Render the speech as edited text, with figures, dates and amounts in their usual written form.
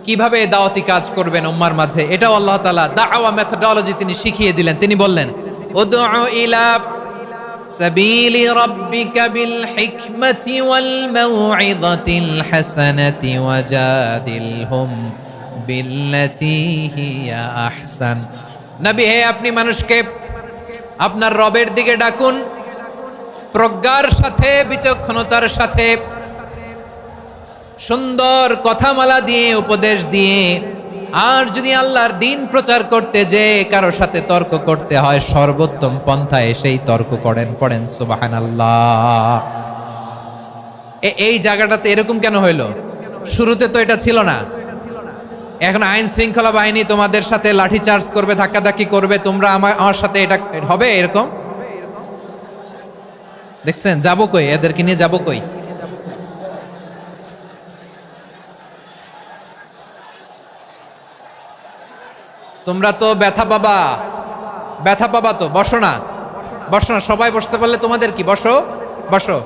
কিভাবে দাওয়াতি কাজ করবেন উম্মার মাঝে, এটাও আল্লাহ তাআলা দাওয়া মেথডোলজি তিনি শিখিয়ে দিলেন। তিনি বললেন, উদউ ইলা সাবিলি রাব্বিকা বিল হিকমাতি ওয়াল মাউইযাতিল হাসানাতি ওয়াজাদিলহুম বিল্লাতী হিয়া আহসান। নবী হে, আপনি মানুষকে আপনার রবের দিকে ডাকুন প্রজ্ঞার সাথে, বিচক্ষণতার সাথে, সুন্দর কথামালা দিয়ে, উপদেশ দিয়ে। আর যদি আল্লাহর দিন প্রচার করতে যে কারো সাথে তর্ক করতে হয়, সর্বোত্তম পন্থায় সেই তর্ক করেন। পড়েন সুবহানাল্লাহ। এই জায়গাটাতে এরকম কেন হইলো? শুরুতে তো এটা ছিল না। এখন আইন শৃঙ্খলা বাহিনী তোমাদের সাথে লাঠি চার্জ করবে, ধাক্কাধাক্কি করবে, তোমরা আমার সাথে এটা হবে এরকম? দেখছেন যাবো কই? এদেরকে নিয়ে যাবো কই? তোমরা তো ব্যথা পাবা, ব্যথা পাবা তো। বসো না, বসো না, সবাই বসতে পারলে তোমাদের কি, বসো বসো।